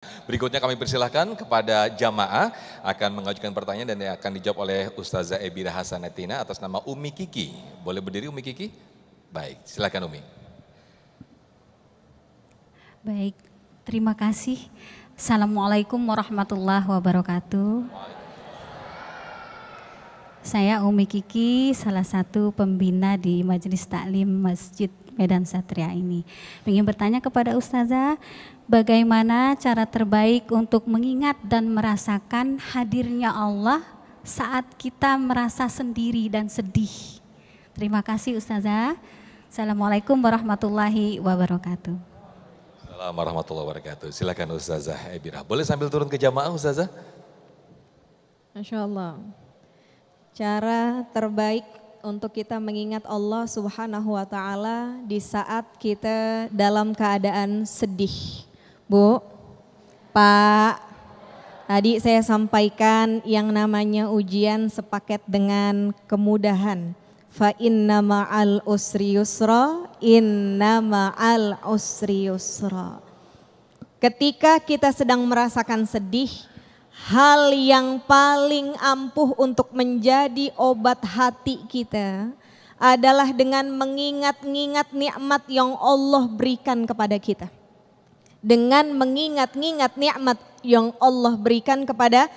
Berikutnya kami persilahkan kepada jamaah akan mengajukan pertanyaan dan yang akan dijawab oleh Ustazah Ebira Hasanatina atas nama Umi Kiki. Boleh berdiri Umi Kiki? Baik, silakan Umi. Baik, terima kasih. Assalamualaikum warahmatullahi wabarakatuh. Saya Umi Kiki, salah satu pembina di Majelis Taklim Masjid Medan Satria ini. Ingin bertanya kepada Ustazah, bagaimana cara terbaik untuk mengingat dan merasakan hadirnya Allah saat kita merasa sendiri dan sedih? Terima kasih Ustazah. Assalamualaikum warahmatullahi wabarakatuh. Assalamualaikum warahmatullahi wabarakatuh. Silakan Ustazah Ebira. Boleh sambil turun ke jamaah Ustazah? Masya Allah. Cara terbaik untuk kita mengingat Allah Subhanahu wa Ta'ala di saat kita dalam keadaan sedih. Bu, Pak, tadi saya sampaikan yang namanya ujian sepaket dengan kemudahan. Fa inna ma'al usri yusra, inna ma'al usri yusra. Ketika kita sedang merasakan sedih, hal yang paling ampuh untuk menjadi obat hati kita adalah dengan mengingat-ingat nikmat yang Allah berikan kepada kita. Dengan mengingat-ingat nikmat yang Allah berikan kepada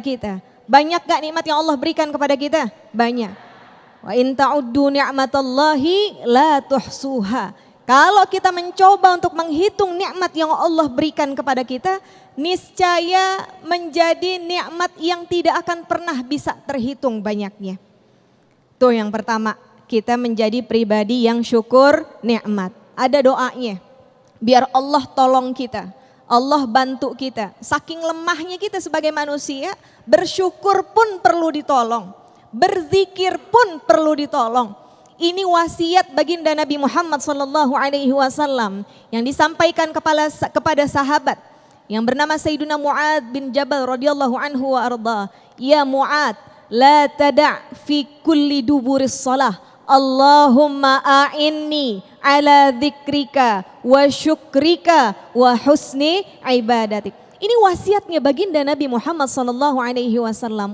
kita. Banyak gak nikmat yang Allah berikan kepada kita? Banyak. Wa in ta'uddu ni'matallahi la tuhsuha. Kalau kita mencoba untuk menghitung nikmat yang Allah berikan kepada kita, niscaya menjadi nikmat yang tidak akan pernah bisa terhitung banyaknya. Tuh yang pertama, kita menjadi pribadi yang syukur nikmat. Ada doanya, biar Allah tolong kita, Allah bantu kita. Saking lemahnya kita sebagai manusia, bersyukur pun perlu ditolong, berzikir pun perlu ditolong. Ini wasiat baginda Nabi Muhammad SAW yang disampaikan kepada sahabat yang bernama Sayyiduna Mu'ad bin Jabal radhiyallahu anhu wa arda. Ya Mu'ad, la tada' fi kulli duburis salah. Allahumma a'inni ala dzikrika wa syukrika wa husni ibadatik. Ini wasiatnya baginda Nabi Muhammad SAW.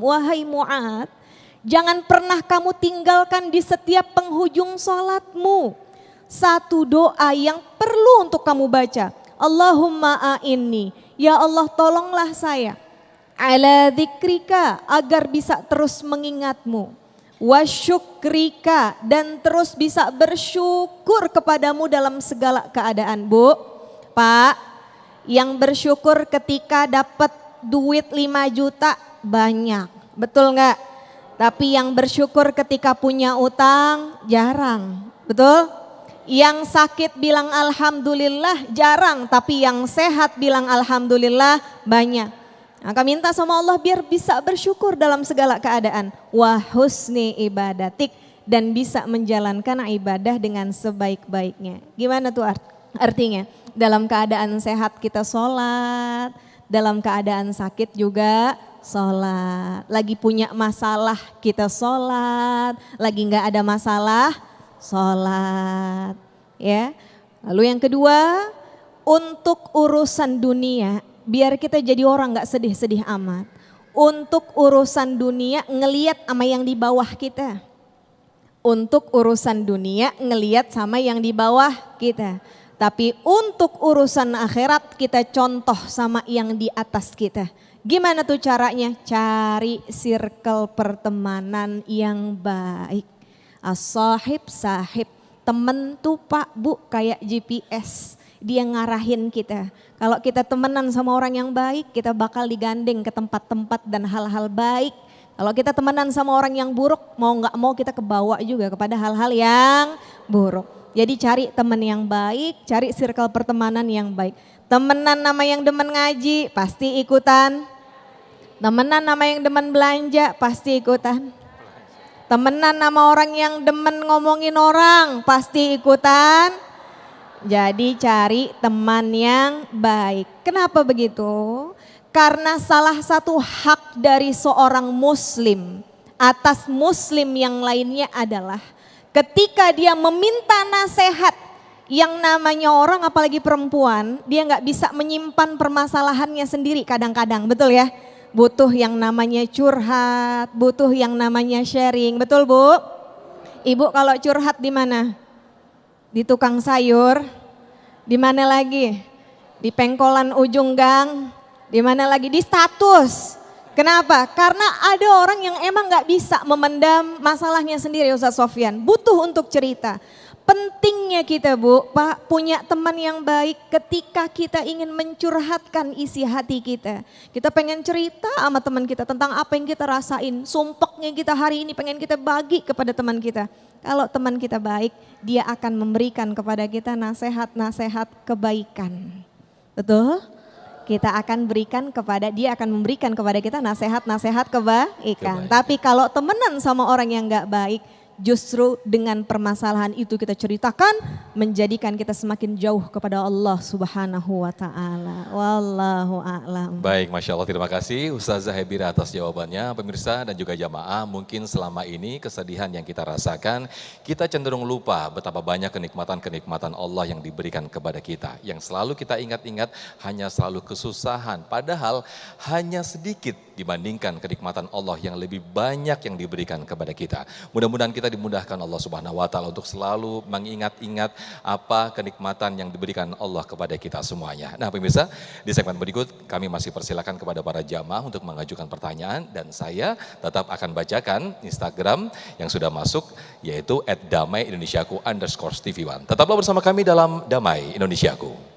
Wahai Mu'ad, jangan pernah kamu tinggalkan di setiap penghujung salatmu satu doa yang perlu untuk kamu baca. Allahumma a'inni, ya Allah tolonglah saya, ala dzikrika, agar bisa terus mengingatmu, wa syukrika, dan terus bisa bersyukur kepadamu dalam segala keadaan. Bu, Pak, yang bersyukur ketika dapat duit 5 juta banyak, betul nggak? Tapi yang bersyukur ketika punya utang jarang, betul? Yang sakit bilang alhamdulillah jarang, tapi yang sehat bilang alhamdulillah banyak. Maka minta sama Allah biar bisa bersyukur dalam segala keadaan. Wa husni ibadatik, dan bisa menjalankan ibadah dengan sebaik-baiknya. Gimana tuh artinya? Dalam keadaan sehat kita sholat, dalam keadaan sakit juga sholat. Lagi punya masalah kita sholat, lagi nggak ada masalah sholat, ya. Lalu yang kedua, untuk urusan dunia, biar kita jadi orang nggak sedih-sedih amat. Untuk urusan dunia ngeliat sama yang di bawah kita. Untuk urusan dunia ngeliat sama yang di bawah kita. Tapi untuk urusan akhirat kita contoh sama yang di atas kita. Gimana tuh caranya? Cari circle pertemanan yang baik. As-sahib sahib, temen tuh Pak Bu kayak GPS, dia ngarahin kita. Kalau kita temenan sama orang yang baik, kita bakal digandeng ke tempat-tempat dan hal-hal baik. Kalau kita temenan sama orang yang buruk, mau nggak mau kita kebawa juga kepada hal-hal yang buruk. Jadi cari teman yang baik, cari circle pertemanan yang baik. Temenan nama yang demen ngaji, pasti ikutan. Temenan nama yang demen belanja, pasti ikutan. Temenan nama orang yang demen ngomongin orang, pasti ikutan. Jadi cari teman yang baik. Kenapa begitu? Karena salah satu hak dari seorang muslim atas muslim yang lainnya adalah ketika dia meminta nasihat, yang namanya orang apalagi perempuan, dia nggak bisa menyimpan permasalahannya sendiri kadang-kadang, betul ya? Butuh yang namanya curhat, butuh yang namanya sharing, betul Bu? Ibu kalau curhat di mana? Di tukang sayur, di mana lagi? Di pengkolan ujung gang, di mana lagi? Di status. Kenapa? Karena ada orang yang emang nggak bisa memendam masalahnya sendiri, Ustaz Sofyan. Butuh untuk cerita. Pentingnya kita Bu, Pak, punya teman yang baik ketika kita ingin mencurhatkan isi hati kita. Kita pengen cerita sama teman kita tentang apa yang kita rasain. Sumpeknya kita hari ini pengen kita bagi kepada teman kita. Kalau teman kita baik, dia akan memberikan kepada kita nasihat-nasihat kebaikan. Betul? Dia akan memberikan kepada kita nasihat-nasihat kebaikan. Tapi kalau temenan sama orang yang gak baik, justru dengan permasalahan itu kita ceritakan menjadikan kita semakin jauh kepada Allah Subhanahu wa taala. Wallahu a'lam. Baik, Masya Allah, terima kasih Ustazah Hebira atas jawabannya. Pemirsa dan juga jamaah, mungkin selama ini kesedihan yang kita rasakan, kita cenderung lupa betapa banyak kenikmatan-kenikmatan Allah yang diberikan kepada kita. Yang selalu kita ingat-ingat hanya selalu kesusahan, padahal hanya sedikit dibandingkan kenikmatan Allah yang lebih banyak yang diberikan kepada kita. Mudah-mudahan kita dimudahkan Allah Subhanahu wa taala untuk selalu mengingat-ingat apa kenikmatan yang diberikan Allah kepada kita semuanya. Nah, pemirsa, di segmen berikut kami masih persilakan kepada para jamaah untuk mengajukan pertanyaan dan saya tetap akan bacakan Instagram yang sudah masuk yaitu @damaiindonesiaku_TV1. Tetaplah bersama kami dalam Damai Indonesiaku.